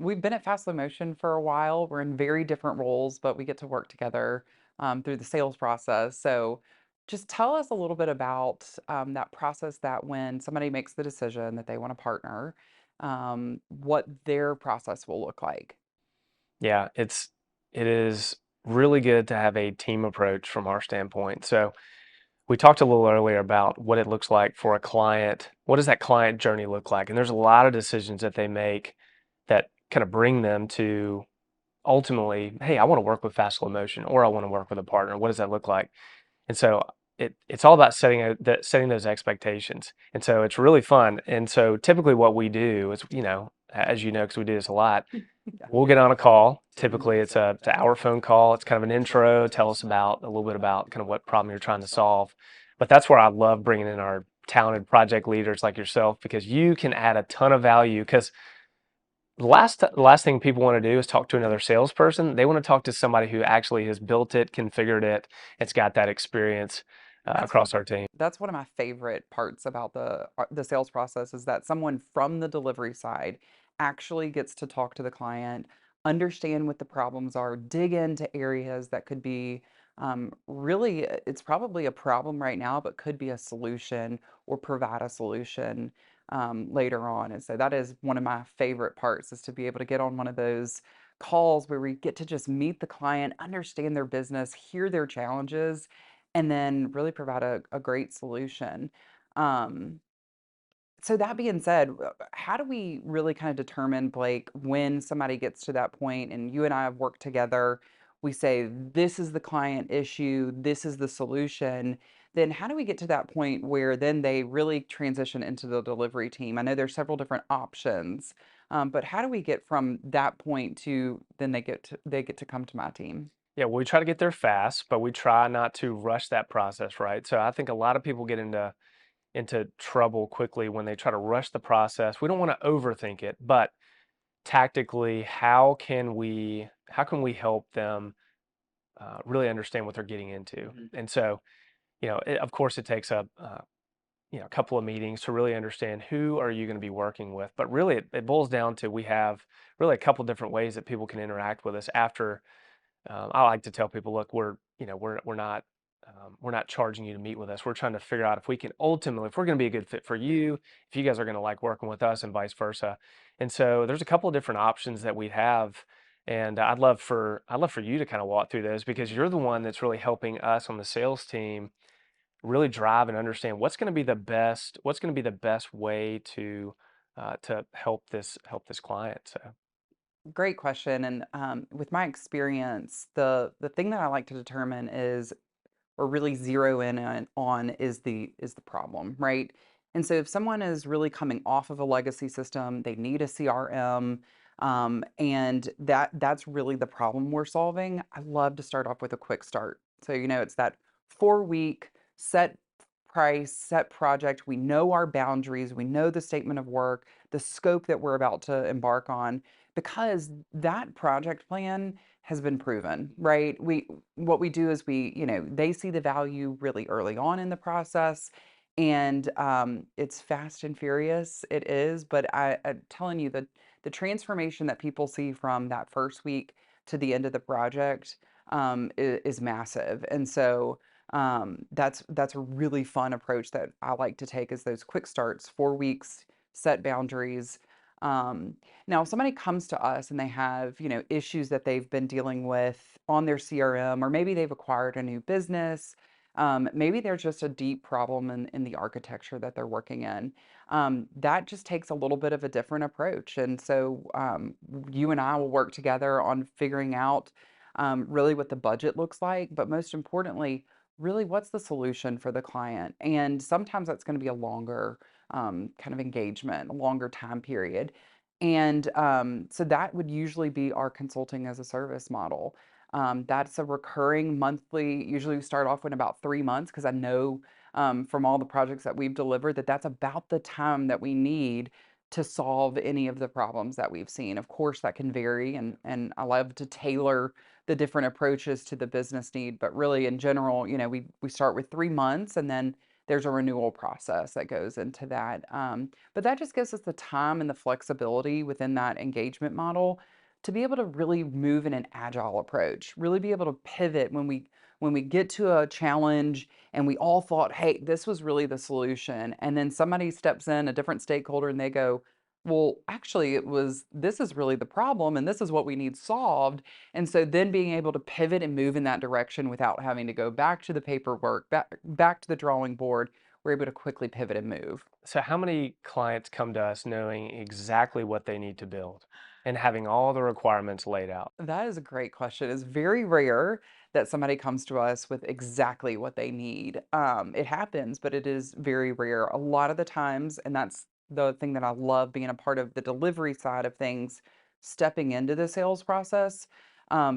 we've been at Fast Slow Motion for a while. We're in very different roles, but we get to work together through the sales process. So, just tell us a little bit about that process that when somebody makes the decision that they want to partner, what their process will look like. Yeah, it is really good to have a team approach from our standpoint. So we talked a little earlier about what it looks like for a client. What does that client journey look like? And there's a lot of decisions that they make that kind of bring them to ultimately, hey, I want to work with Fast Slow Motion or I want to work with a partner. What does that look like? And so it's all about setting those expectations. And so it's really fun. And so typically what we do is, as you know, because we do this a lot, Yeah. we'll get on a call. Typically, it's an hour phone call. It's kind of an intro. Tell us about a little bit about kind of what problem you're trying to solve. But that's where I love bringing in our talented project leaders like yourself because you can add a ton of value. Because the last thing people want to do is talk to another salesperson. They want to talk to somebody who actually has built it, configured it, it's got that experience That's one across our team. that's one of my favorite parts about the sales process is that someone from the delivery side actually gets to talk to the client, understand what the problems are, dig into areas that could be really, it's probably a problem right now, but could be a solution or provide a solution later on. And so that is one of my favorite parts is to be able to get on one of those calls where we get to just meet the client, understand their business, hear their challenges and then really provide a great solution. Um, so that being said, how do we really kind of determine, Blake, when somebody gets to that point and you and I have worked together, we say, this is the client issue, this is the solution, then how do we get to that point where then they really transition into the delivery team? I know there's several different options, but how do we get from that point to then they get to come to my team? Yeah, well, we try to get there fast, but we try not to rush that process, right? So I think a lot of people get into trouble quickly when they try to rush the process. We don't want to overthink it, but tactically, how can we help them really understand what they're getting into? And so, of course, it takes a couple of meetings to really understand who are you going to be working with. But really, it boils down to we have really a couple different ways that people can interact with us after I like to tell people, look, we're not charging you to meet with us. We're trying to figure out if we can ultimately, if we're going to be a good fit for you, if you guys are going to like working with us, and vice versa. And so there's a couple of different options that we have, and I'd love for you to kind of walk through those because you're the one that's really helping us on the sales team really drive and understand what's going to be the best way to help this client. So Great question. And with my experience, the thing that I like to determine is, or really zero in on is the problem, right? And so if someone is really coming off of a legacy system, they need a CRM, and that's really the problem we're solving. I love to start off with a quick start. So it's that 4 week set price, set project. We know our boundaries, we know the statement of work, the scope that we're about to embark on, because that project plan has been proven, right? What we do is they see the value really early on in the process, and it's fast and furious. It is, but I'm telling you that the transformation that people see from that first week to the end of the project is massive, and so that's a really fun approach that I like to take is those quick starts, 4 weeks, set boundaries. Now, if somebody comes to us and they have, issues that they've been dealing with on their CRM, or maybe they've acquired a new business, maybe there's just a deep problem in the architecture that they're working in. That just takes a little bit of a different approach. And so you and I will work together on figuring out really what the budget looks like, but most importantly, really what's the solution for the client. And sometimes that's going to be a longer kind of engagement, a longer time period. And so that would usually be our consulting as a service model. That's a recurring monthly, usually we start off in about 3 months because I know from all the projects that we've delivered that that's about the time that we need to solve any of the problems that we've seen. Of course, that can vary, and I love to tailor the different approaches to the business need. But really, in general, we start with 3 months, and then there's a renewal process that goes into that. But that just gives us the time and the flexibility within that engagement model to be able to really move in an agile approach, really be able to pivot when we get to a challenge and we all thought, hey, this was really the solution. And then somebody steps in, a different stakeholder, and they go, well, actually, this is really the problem, and this is what we need solved. And so then being able to pivot and move in that direction without having to go back to the paperwork, back to the drawing board, we're able to quickly pivot and move. So how many clients come to us knowing exactly what they need to build and having all the requirements laid out? That is a great question. It's very rare that somebody comes to us with exactly what they need. It happens, but it is very rare. A lot of the times, and that's the thing that I love being a part of the delivery side of things, stepping into the sales process,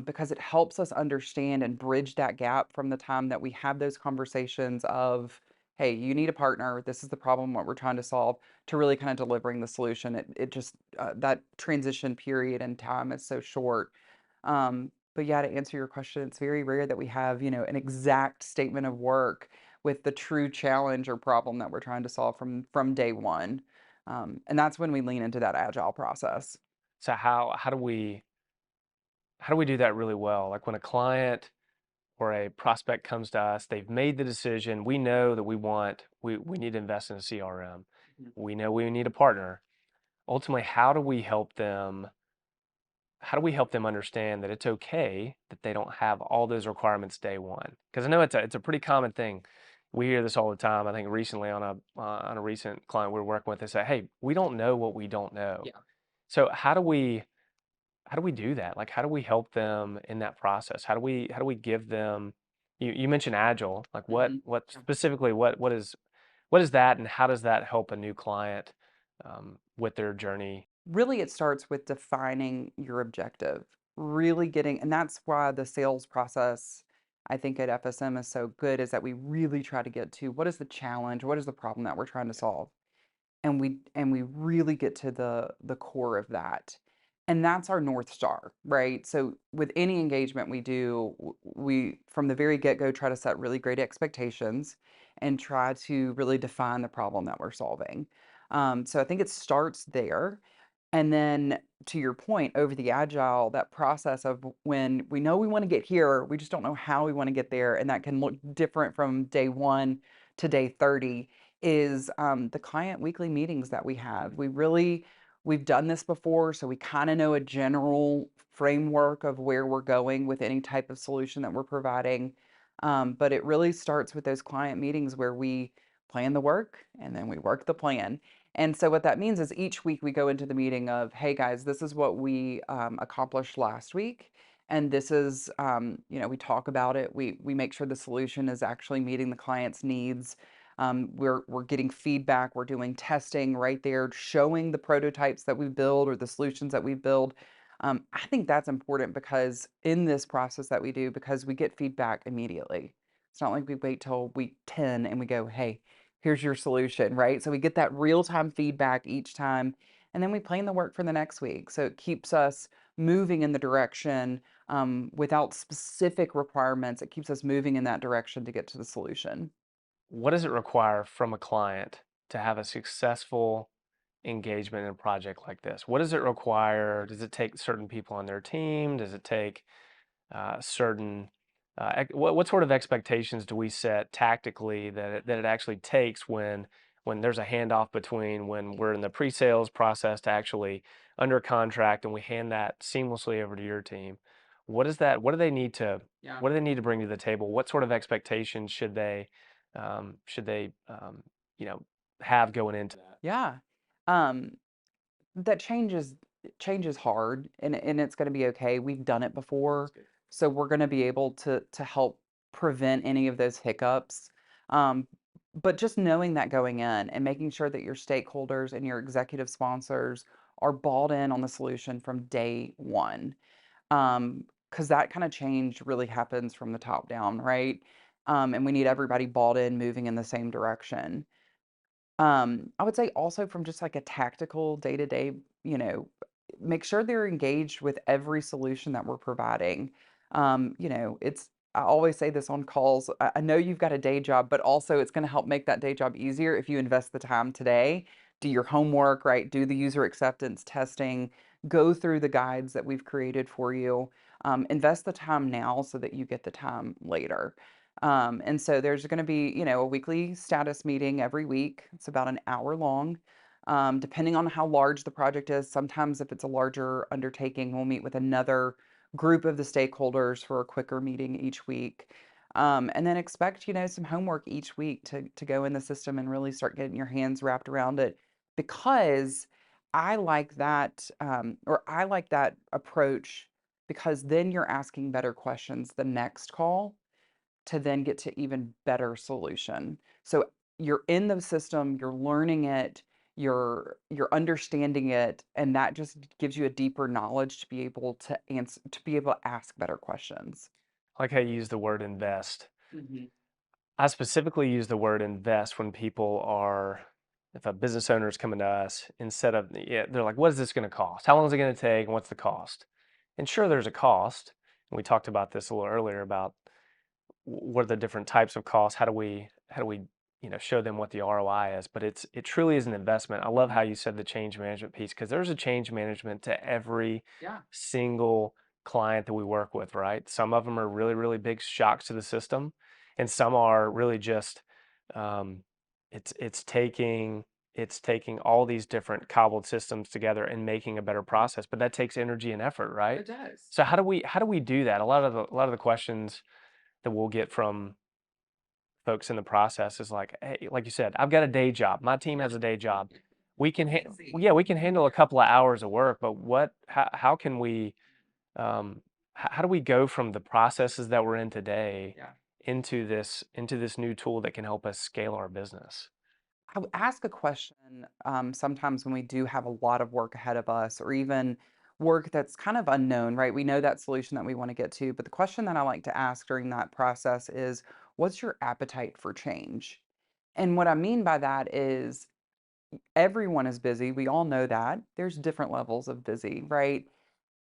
because it helps us understand and bridge that gap from the time that we have those conversations of, hey, you need a partner. This is the problem, what we're trying to solve, to really kind of delivering the solution. It just that transition period and time is so short. But yeah, to answer your question, it's very rare that we have, an exact statement of work with the true challenge or problem that we're trying to solve from day one. And that's when we lean into that agile process. So how do we do that really well? Like when a client or a prospect comes to us, they've made the decision. We know that we need to invest in a CRM. Mhm. We know we need a partner. Ultimately, how do we help them understand that it's okay that they don't have all those requirements day one? Because I know it's a pretty common thing. We hear this all the time. I think recently on a recent client we were working with, they said, "Hey, we don't know what we don't know." Yeah. So how do we do that? Like, how do we help them in that process? How do we give them? You mentioned agile. Like, Mhm. what specifically what is that, and how does that help a new client with their journey? Really, it starts with defining your objective, really getting, and that's why the sales process, I think at FSM is so good, is that we really try to get to what is the challenge, what is the problem that we're trying to solve, and we really get to the core of that, and that's our north star, right? So with any engagement we do, we from the very get-go try to set really great expectations and try to really define the problem that we're solving. So I think it starts there, and then to your point, over the agile, that process of when we know we want to get here, we just don't know how we want to get there, and that can look different from day one to day 30, is the client weekly meetings that we have. We've done this before, so we kind of know a general framework of where we're going with any type of solution that we're providing. But it really starts with those client meetings where we plan the work and then we work the plan. And so what that means is each week we go into the meeting of, hey guys, this is what we accomplished last week. And this is, we talk about it. We make sure the solution is actually meeting the client's needs. We're getting feedback. We're doing testing right there, showing the prototypes that we build or the solutions that we build. I think that's important because in this process that we do, because we get feedback immediately. It's not like we wait till week 10 and we go, hey, here's your solution, right? So we get that real time feedback each time, and then we plan the work for the next week. So it keeps us moving in the direction without specific requirements. It keeps us moving in that direction to get to the solution. What does it require from a client to have a successful engagement in a project like this? What does it require? Does it take certain people on their team? Does it take certain what sort of expectations do we set tactically that it actually takes when there's a handoff between when we're in the pre-sales process to actually under contract and we hand that seamlessly over to your team? What do they need to Yeah. what do they need to bring to the table? What sort of expectations should they have going into that? Yeah. Um, that change is hard, and it's gonna be okay. We've done it before, That's good. so we're gonna be able to help prevent any of those hiccups. Um, but just knowing that going in and making sure that your stakeholders and your executive sponsors are bought in on the solution from day one. Because that kind of change really happens from the top down, right? And we need everybody bought in, moving in the same direction. I would say also from just like a tactical day to day, make sure they're engaged with every solution that we're providing. It's I always say this on calls. I know you've got a day job, but also it's going to help make that day job easier if you invest the time today. Do your homework, right? Do the user acceptance testing, go through the guides that we've created for you. Invest the time now so that you get the time later. And so there's going to be, a weekly status meeting every week. It's about an hour long. Depending on how large the project is, sometimes if it's a larger undertaking, we'll meet with another group of the stakeholders for a quicker meeting each week. And then expect, some homework each week to go in the system and really start getting your hands wrapped around it. Because I like that approach because then you're asking better questions the next call to then get to even better solution. So you're in the system, you're learning it, you're understanding it, and that just gives you a deeper knowledge to be able to answer, to be able to ask better questions. I like how you use the word invest. Mhm. I specifically use the word invest when people are, if a business owner is coming to us, instead of, yeah, they're like, what is this going to cost? How long is it going to take? And what's the cost? And sure, there's a cost. And we talked about this a little earlier about what are the different types of costs? How do we show them what the ROI is? But it truly is an investment. I love how Mhm. you said the change management piece because there's a change management to every Yeah. single client that we work with, right? Some of them are really, really big shocks to the system, and some are really just um, it's taking all these different cobbled systems together and making a better process. But that takes energy and effort, right? It does. So how do we do that? A lot of the questions that we'll get from folks in the process is like, hey, like you said, I've got a day job. My team Yeah. has a day job. We can, We're busy. yeah, we can handle a couple of hours of work, but how can we, how do we go from the processes that we're in today Yeah. into this new tool that can help us scale our business? I would ask a question sometimes when we do have a lot of work ahead of us, or even work that's kind of unknown, right? We know that solution that we want to get to, but the question that I like to ask during that process is, what's your appetite for change? And what I mean by that is everyone is busy. We all know that. There's different levels of busy, right?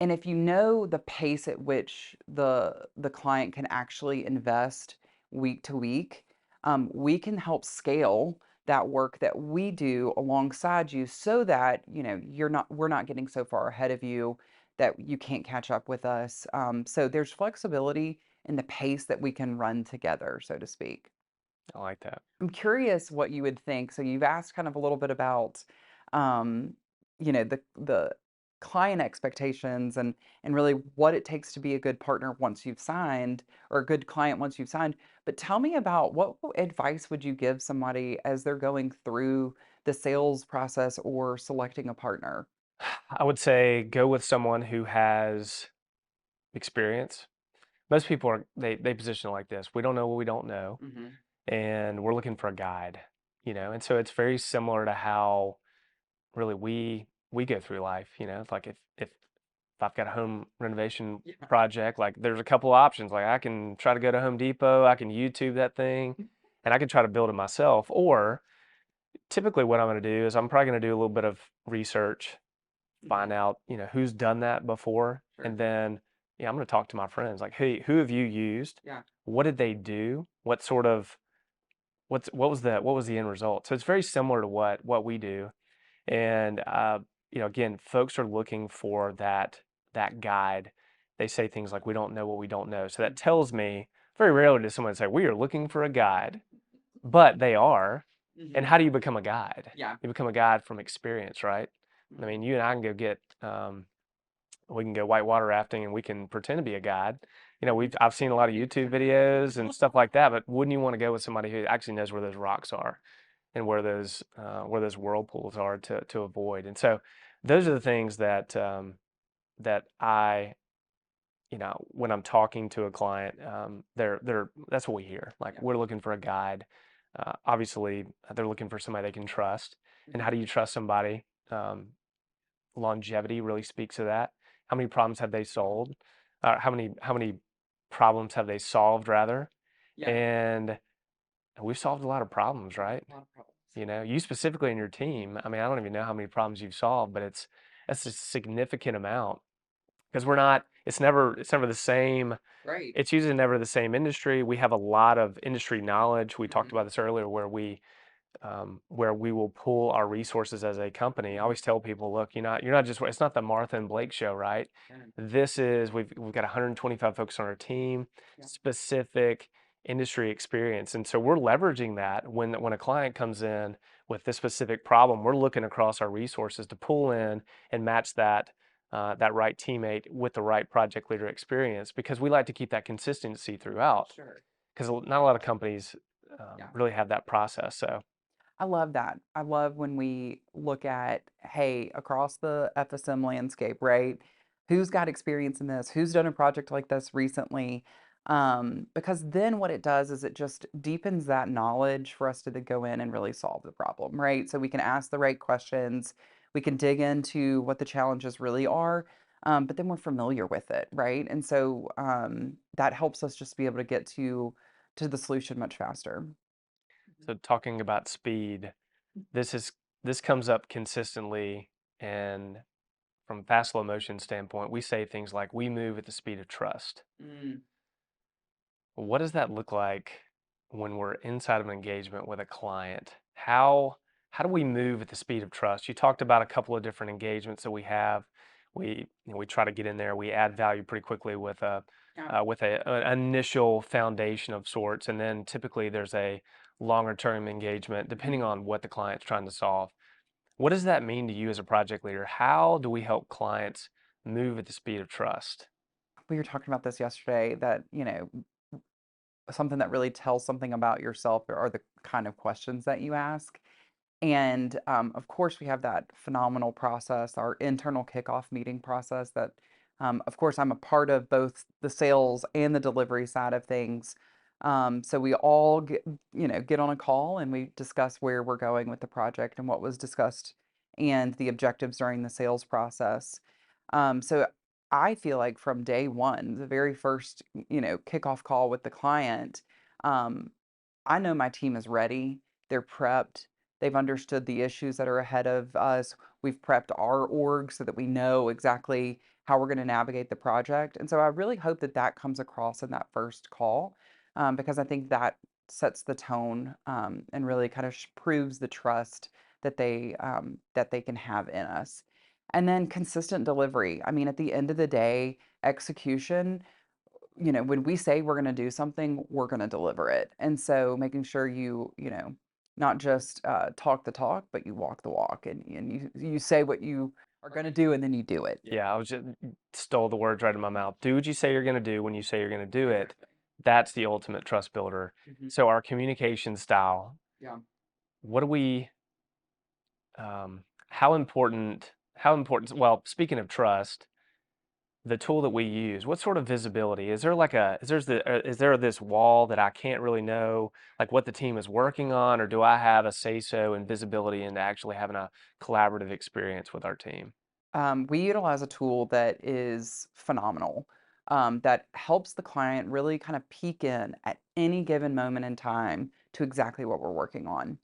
And if you know the pace at which the client can actually invest week to week, we can help scale that work that we do alongside you so that we're not getting so far ahead of you that you can't catch up with us. So there's flexibility in the pace that we can run together, so to speak. I like that. I'm curious what you would think. So you've asked kind of a little bit about, um, the client expectations and really what it takes to be a good partner once you've signed, or a good client once you've signed. But tell me about what advice would you give somebody as they're going through the sales process or selecting a partner? I would say go with someone who has experience. Most people they position it like this. We don't know what we don't know, Hmm. and we're looking for a guide. And so it's very similar to how really we go through life. It's like if I've got a home renovation Yeah. project, like there's a couple options. Like I can try to go to Home Depot, I can YouTube that thing, and I can try to build it myself. Or typically what I'm going to do is I'm probably going to do a little bit of research, Hmm. find out, who's done that before, Sure. and then yeah, I'm going to talk to my friends. Like, hey, who have you used? Yeah. What did they do? What was the end result? So it's very similar to what we do. And again, folks are looking for that guide. They say things like, "We don't know what we don't know." So that tells me very rarely does someone say, "We are looking for a guide," but they are. And Hmm. how do you become a guide? Yeah. You become a guide from experience, right? I Hmm. mean, you and I can we can go whitewater rafting and we can pretend to be a guide. Hmm. I've seen a lot of YouTube videos and stuff like that, but wouldn't you want to go with somebody who actually knows where those rocks are and where those whirlpools are to avoid? And so those are the things that I when I'm talking to a client, they're that's what we hear. Like Yeah. we're looking for a guide. Obviously, they're looking for somebody they can trust. And how Hmm. do you trust somebody? Longevity really speaks to that. How many problems have they solved? How many problems have they solved rather? Yeah. And we've solved a lot of problems, right? A lot of problems. You specifically in your team. I mean, I don't even know how many problems you've solved, but that's a significant amount. because we're not, it's never the same. Right. It's usually never the same industry. We have a lot of industry knowledge. We talked Mhm, about this earlier, where we will pull our resources as a company. I mhm. always tell people, look, you're not just, it's not the Martha and Blake show, right? Yeah, This is, we've got 125 folks on our team, yeah, specific industry experience. And so we're leveraging that when a client comes in with this specific problem, we're looking across our resources to pull in and match that right teammate with the right project leader experience, because we like to keep that consistency throughout, sure. because not a lot of companies Yeah. really have that process. So I love that. I love when we look at, hey, across the FSM landscape, right? Who's got experience in this? Who's done a project like this recently? Because then what it does is it just deepens that knowledge for us to then go in and really solve the problem, right? So we can ask the right questions, we can dig into what the challenges really are, but then we're familiar with it, right? And so that helps us just be able to get to the solution much faster. So talking about speed, this is this comes up consistently, and from fast slow motion standpoint, we say things like we move at the speed of trust. Mm, What does that look like when we're inside of an engagement with a client? How do we move at the speed of trust? You talked about a couple of different engagements that we have. We try to get in there. We add value pretty quickly with a yeah. an initial foundation of sorts, and then typically there's a longer term engagement depending on what the client's trying to solve. What does that mean to you as a project leader? How do we help clients move at the speed of trust? We were talking about this yesterday that, something that really tells something about yourself are the kind of questions that you ask. And of course, we have that phenomenal process, our internal kickoff meeting process that, of course, I'm a part of both the sales and the delivery side of things. So we all get on a call and we discuss where we're going with the project and what was discussed and the objectives during the sales process. So I feel like from day one, the very first, kickoff call with the client, um, I know my team is ready. They're prepped. They've understood the issues that are ahead of us. We've prepped our org so that we know exactly how we're going to navigate the project. And so I really hope that that comes across in that first call, because I think that sets the tone, and really kind of proves the trust that they can have in us. And then consistent delivery. I mean, at the end of the day, execution, when we say we're going to do something, we're going to deliver it. And so making sure not just talk the talk, but you walk the walk and you say what you are going to do and then you do it. Yeah, I was just stole the words right out of my mouth. Do what you say you're going to do when you say you're going to do it. Exactly. That's the ultimate trust builder. Hmm. So our communication style, Yeah. what do we how important, well, speaking of trust, the tool that we use, what sort of visibility? Is there like is there this wall that I can't really know like what the team is working on, or do I have a say so and visibility into actually having a collaborative experience with our team? We utilize a tool that is phenomenal, that helps the client really kind of peek in at any given moment in time to exactly what we're working on.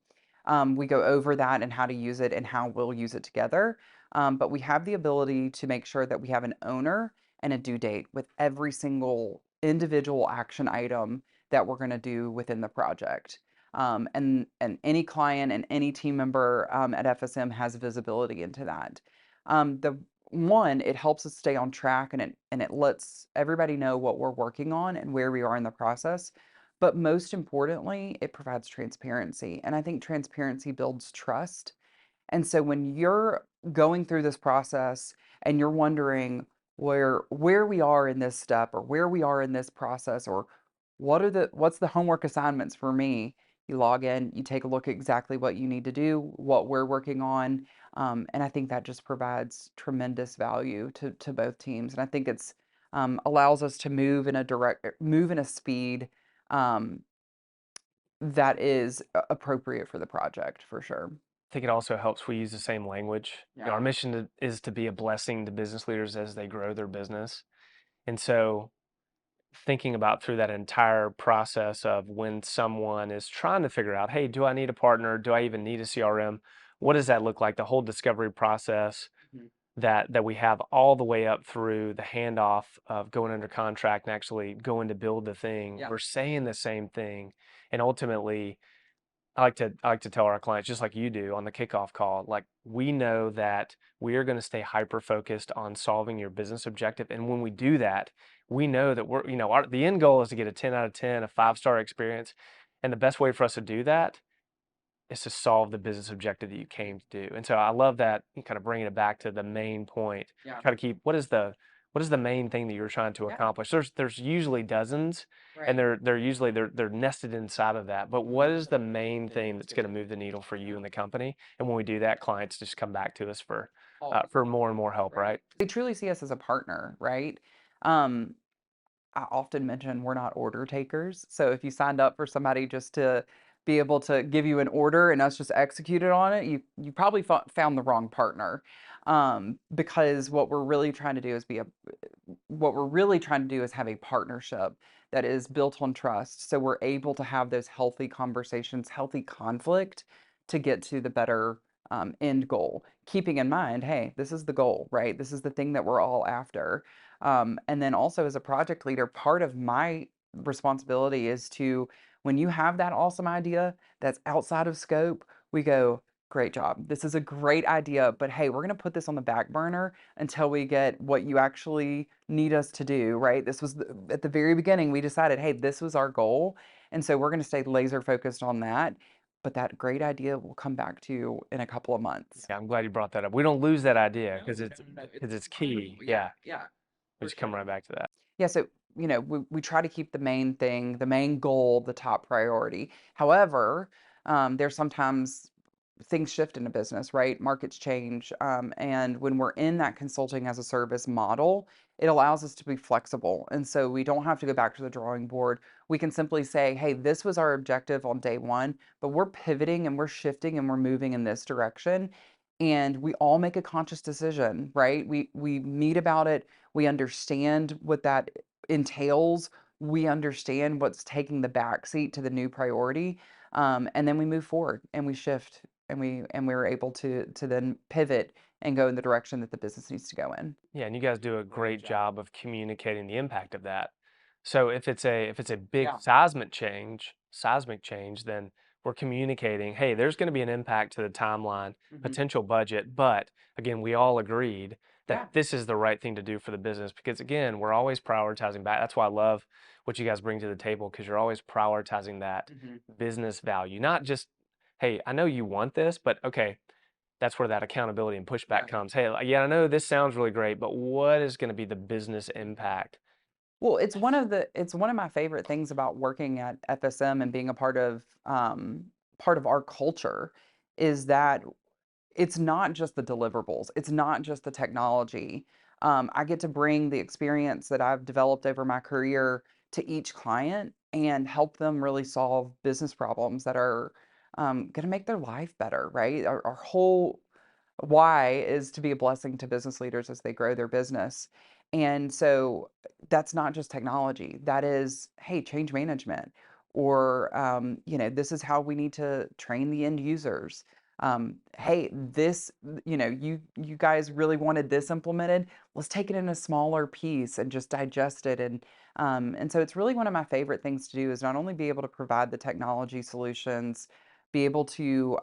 We go over that and how to use it and how we'll use it together. But we have the ability to make sure that we have an owner and a due date with every single individual action item that we're going to do within the project. And any client and any team member at FSM has visibility into that. The one, it helps us stay on track and it lets everybody know what we're working on and where we are in the process. But most importantly, it provides transparency. And I think transparency builds trust. And so when you're going through this process and you're wondering where we are in this step or where we are in this process or what's the homework assignments for me, you log in, you take a look at exactly what you need to do, what we're working on, and I think that just provides tremendous value to both teams. And I think it's allows us to move in a speed um, that is appropriate for the project for sure. I think it also helps we use the same language. Yeah. Our mission is to be a blessing to business leaders as they grow their business. And so thinking about through that entire process of when someone is trying to figure out, hey, do I need a partner? Do I even need a CRM? What does that look like? The whole discovery process. that we have all the way up through the handoff of going under contract and actually going to build the thing. Yeah. We're saying the same thing, and ultimately, I like to tell our clients just like you do on the kickoff call, like we know that we are going to stay hyper focused on solving your business objective, and when we do that, we know that the end goal is to get a 10 out of 10, a 5-star experience, and the best way for us to do that is to solve the business objective that you came to do. And so I love that and kind of bringing it back to the main point. Yeah. Try to keep what is the main thing that you're trying to Yeah. accomplish? There's usually dozens, and Right. they're nested inside of that. But what is the main thing that's going to Mhm. move the needle for you and the company? And when we do that, clients just come back to us Always. for more and more help, Right. right? They truly see us as a partner, right? Um, I often mention we're not order takers. So if you signed up for somebody just to be able to give you an order and us just executed on it, you probably found the wrong partner. Because what we're really trying to do is have a partnership that is built on trust. So we're able to have those healthy conversations, healthy conflict to get to the better end goal, keeping in mind, hey, this is the goal, right? This is the thing that we're all after. And then also as a project leader, part of my responsibility is to, when you have that awesome idea that's outside of scope, we go, great job. This is a great idea, but hey, we're going to put this on the back burner until we get what you actually need us to do, right? At the very beginning, we decided, hey, this was our goal. And so we're going to stay laser focused on that. But that great idea will come back to you in a couple of months. Yeah, I'm glad you brought that up. We don't lose that idea No, because no, it's no, no. because it's Critical. key. Yeah, Yeah, yeah, we for just come sure. right back to that. Yeah, so we try to keep the main thing, the main goal, the top priority. However, there's sometimes things shift in a business, right? Markets change, and when we're in that consulting as a service model, it allows us to be flexible, and so we don't have to go back to the drawing board. We can simply say, "Hey, this was our objective on day one, but we're pivoting and we're shifting and we're moving in this direction." And we all make a conscious decision, right? We meet about it, we understand what that entails. We understand what's taking the back seat to the new priority. And then we move forward and we shift and we're able to then pivot and go in the direction that the business needs to go in. Yeah, and you guys do a great job of communicating the impact of that. So if it's a big Yeah. seismic change, then we're communicating, hey, there's going to be an impact to the timeline, Hmm. potential budget, but again, we all agreed that Yeah. this is the right thing to do for the business because again, we're always prioritizing back. That's why I love what you guys bring to the table because you're always prioritizing that Hmm. business value, not just, hey, I know you want this, but okay, that's where that accountability and pushback Yeah. comes. Hey, like, yeah, I know this sounds really great, but what is going to be the business impact? Well, it's one of my favorite things about working at FSM and being a part of our culture is that it's not just the deliverables. It's not just the technology. I get to bring the experience that I've developed over my career to each client and help them really solve business problems that are going to make their life better, right? Our whole why is to be a blessing to business leaders as they grow their business. And so that's not just technology. That is, hey, change management, or this is how we need to train the end users. Hey, you guys really wanted this implemented. Let's take it in a smaller piece and just digest it. And so it's really one of my favorite things to do is not only be able to provide the technology solutions, be able to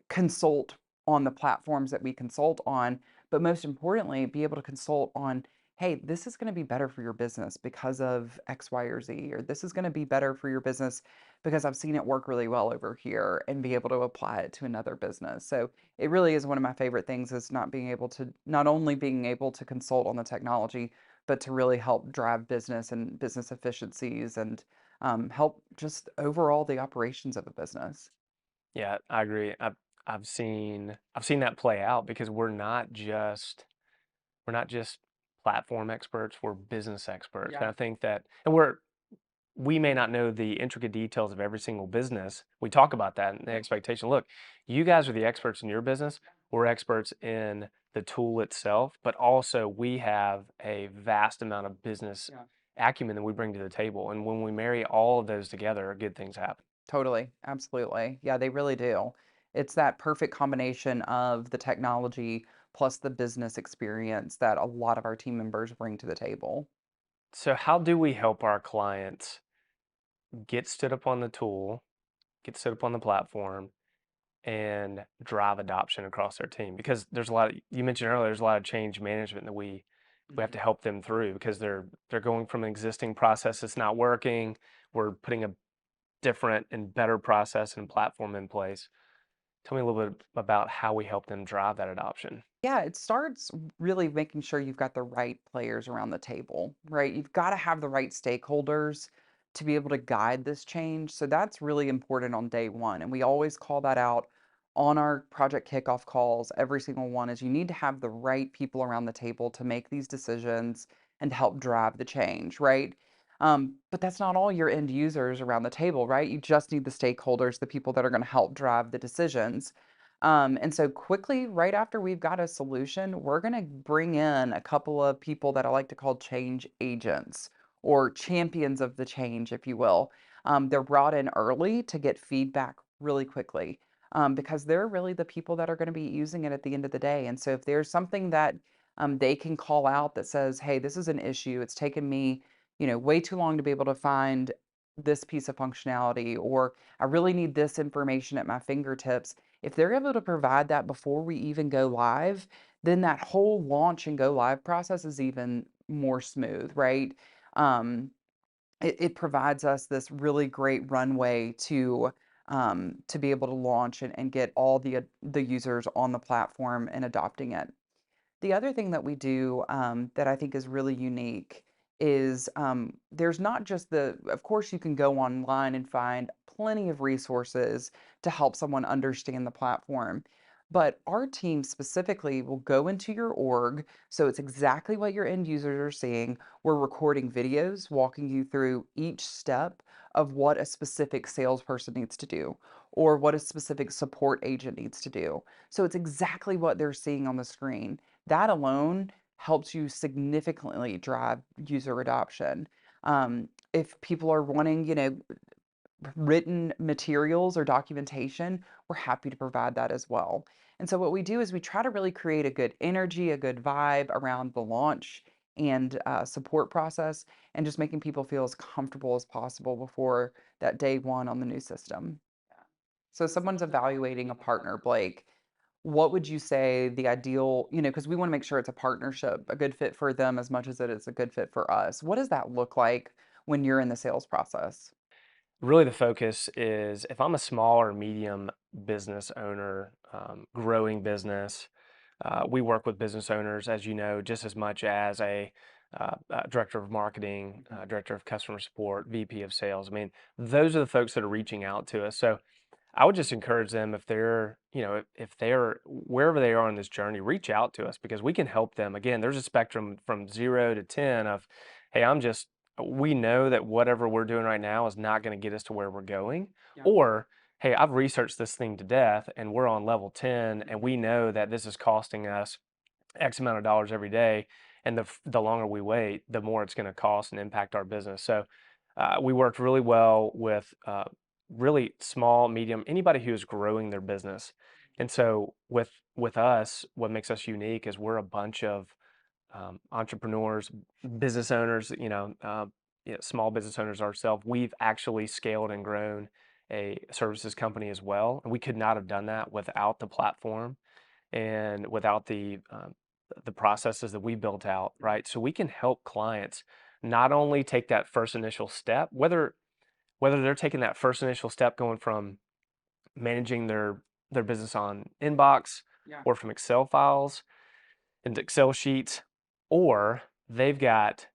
consult on the platforms that we consult on, but most importantly, be able to consult on, hey, this is going to be better for your business because of X, Y, or Z, or this is going to be better for your business because I've seen it work really well over here and be able to apply it to another business. So it really is one of my favorite things is not only being able to consult on the technology, but to really help drive business and business efficiencies and help just overall the operations of a business. Yeah, I agree. I've seen that play out because we're not just platform experts, we're business experts. And Yeah. I think that and we may not know the intricate details of every single business. We talk about that and the expectation. Look, you guys are the experts in your business. We're experts in the tool itself, but also we have a vast amount of business Yeah. acumen that we bring to the table. And when we marry all of those together, good things happen. Totally, absolutely. Yeah, they really do. It's that perfect combination of the technology plus the business experience that a lot of our team members bring to the table. So how do we help our clients get stood up on the tool, get stood up on the platform, and drive adoption across their team? Because there's a lot of, you mentioned earlier, there's a lot of change management that we have to Mhm. help them through because they're going from an existing process that's not working. We're putting a different and better process and platform in place. Tell me a little bit about how we help them drive that adoption. Yeah, it starts really making sure you've got the right players around the table, right? You've got to have the right stakeholders to be able to guide this change. So that's really important on day one. And we always call that out on our project kickoff calls. Every single one is you need to have the right people around the table to make these decisions and to help drive the change, right? But that's not all your end users around the table, right? You just need the stakeholders, the people that are going to help drive the decisions. And so quickly, right after we've got a solution, we're going to bring in a couple of people that I like to call change agents or champions of the change, if you will. They're brought in early to get feedback really quickly because they're really the people that are going to be using it at the end of the day. And so if there's something that they can call out that says, "Hey, this is an issue. It's taken me, way too long to be able to find this piece of functionality," or "I really need this information at my fingertips." If they're able to provide that before we even go live, then that whole launch and go live process is even more smooth, right? Um, it provides us this really great runway to be able to launch and get all the users on the platform and adopting it. The other thing that we do that I think is really unique is there's not just of course, you can go online and find plenty of resources to help someone understand the platform. But our team specifically will go into your org. So it's exactly what your end users are seeing. We're recording videos walking you through each step of what a specific salesperson needs to do or what a specific support agent needs to do. So it's exactly what they're seeing on the screen. That alone helps you significantly drive user adoption. If people are wanting, written materials or documentation, we're happy to provide that as well. And so what we do is we try to really create a good energy, a good vibe around the launch and support process, and just making people feel as comfortable as possible before that day one on the new system. So if someone's evaluating a partner, Blake, what would you say the ideal, because we want to make sure it's a partnership, a good fit for them as much as it is a good fit for us. What does that look like when you're in the sales process? Really, the focus is if I'm a small or medium business owner, growing business, we work with business owners, as you know, just as much as a director of marketing, Mhm. director of customer support, VP of sales. I mean, those are the folks that are reaching out to us. So I would just encourage them if they're, if they're wherever they are on this journey, reach out to us because we can help them. Again, there's a spectrum from 0 to 10 of, hey, we know that whatever we're doing right now is not going to get us to where we're going. Yeah. Or, hey, I've researched this thing to death and we're on level 10 and Mhm. we know that this is costing us X amount of dollars every day. And the longer we wait, the more it's going to cost and impact our business. So we worked really well with really small, medium, anybody who's growing their business. And so with us, what makes us unique is we're a bunch of entrepreneurs, business owners, small business owners ourselves. We've actually scaled and grown a services company as well, and we could not have done that without the platform and without the processes that we built out, right? So we can help clients not only take that first initial step, whether they're taking that first initial step going from managing their business on inbox Yeah. or from Excel files into Excel sheets, or they've got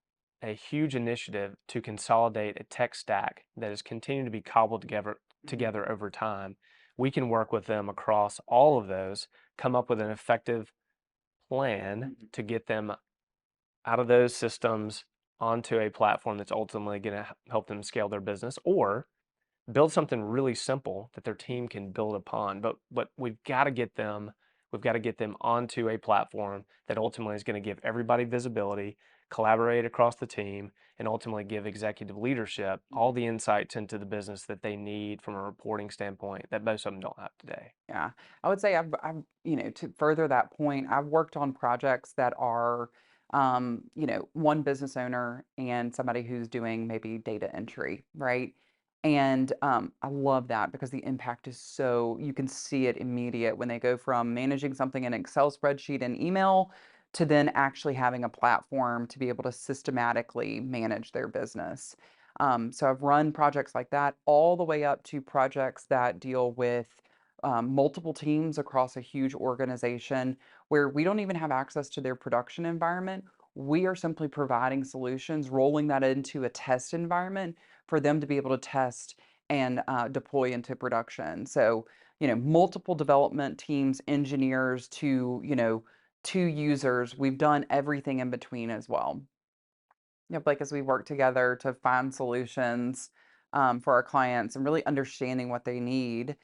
a huge initiative to consolidate a tech stack that is continuing to be cobbled Mhm. together over time. We can work with them across all of those, come up with an effective plan Mhm. to get them out of those systems onto a platform that's ultimately going to help them scale their business or build something really simple that their team can build upon. But we've got to get them onto a platform that ultimately is going to give everybody visibility, collaborate across the team, and ultimately give executive leadership all the insights into the business that they need from a reporting standpoint that most of them don't have today. Yeah, I would say to further that point, I've worked on projects that are, one business owner and somebody who's doing maybe data entry, right? And I love that because the impact is so, you can see it immediate when they go from managing something in Excel spreadsheet and email to then actually having a platform to be able to systematically manage their business. So I've run projects like that all the way up to projects that deal with multiple teams across a huge organization where we don't even have access to their production environment. We are simply providing solutions, rolling that into a test environment for them to be able to test and deploy into production. So, multiple development teams, engineers to users. We've done everything in between as well. Yep, like as we work together to find solutions for our clients and really understanding what they need.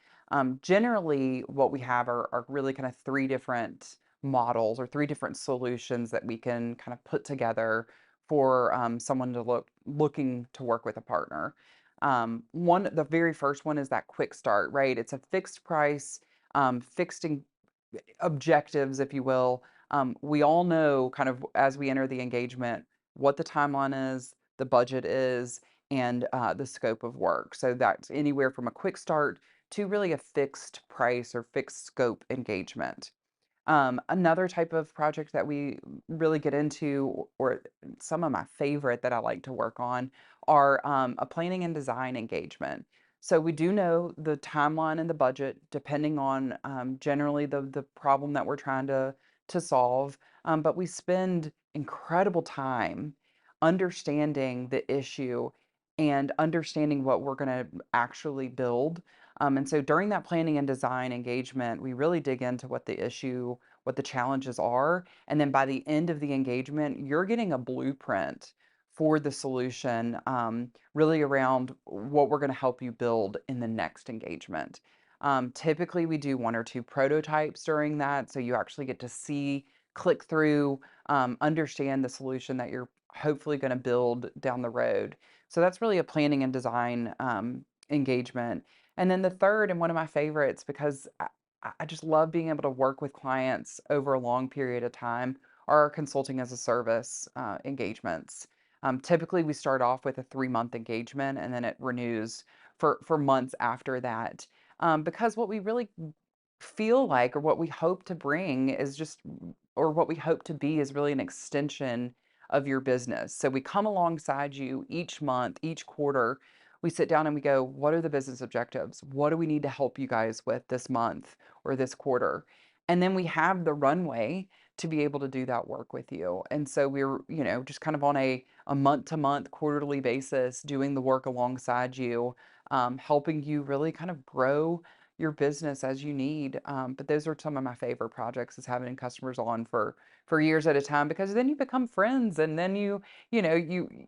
Generally, what we have are really kind of three different models or three different solutions that we can kind of put together for someone to looking to work with a partner. The very first one is that quick start, right? It's a fixed price, fixed objectives, if you will. We all know kind of as we enter the engagement what the timeline is, the budget is, and the scope of work. So that's anywhere from a quick start to really a fixed price or fixed scope engagement. Another type of project that we really get into, or some of my favorite that I like to work on, are a planning and design engagement. So we do know the timeline and the budget, depending on generally the problem that we're trying to solve. But we spend incredible time understanding the issue and understanding what we're going to actually build. And so during that planning and design engagement, we really dig into what the challenges are. And then by the end of the engagement, you're getting a blueprint for the solution, really around what we're going to help you build in the next engagement. Typically, we do one or two prototypes during that. So you actually get to see, click through, understand the solution that you're hopefully going to build down the road. So that's really a planning and design engagement. And then the third, and one of my favorites, because I just love being able to work with clients over a long period of time, are our consulting as a service engagements. Typically, we start off with a 3-month engagement and then it renews for months after that. Because what we really feel like, or what we hope to bring, is just, or what we hope to be, is really an extension of your business. So we come alongside you each month, each quarter. We sit down and we go, what are the business objectives? What do we need to help you guys with this month or this quarter? And then we have the runway to be able to do that work with you. And so we're, just kind of on a month to month, quarterly basis, doing the work alongside you, helping you really kind of grow your business as you need. But those are some of my favorite projects, is having customers on for years at a time, because then you become friends, and then you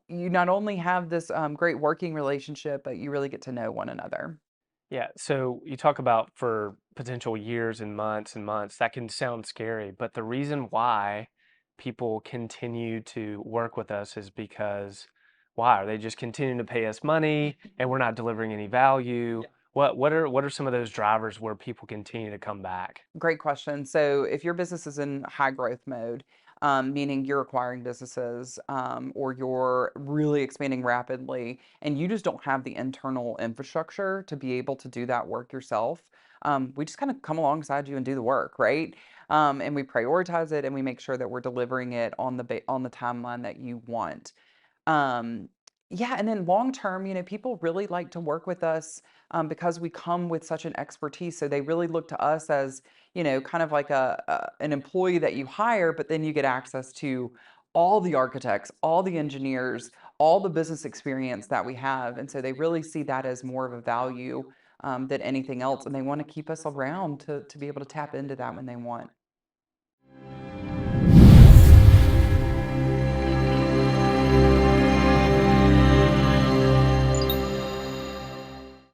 not only have this great working relationship, but you really get to know one another. Yeah, so you talk about for potential years and months, that can sound scary, but the reason why people continue to work with us is because why? Are they just continuing to pay us money and we're not delivering any value? What are some of those drivers where people continue to come back? Great question. So, if your business is in high growth mode, meaning you're acquiring businesses, or you're really expanding rapidly, and you just don't have the internal infrastructure to be able to do that work yourself, we just kind of come alongside you and do the work, right? And we prioritize it and we make sure that we're delivering it on on the timeline that you want. Um, yeah, and then long term, people really like to work with us because we come with such an expertise. So they really look to us as, kind of like an employee that you hire, but then you get access to all the architects, all the engineers, all the business experience that we have. And so they really see that as more of a value than anything else. And they want to keep us around to be able to tap into that when they want.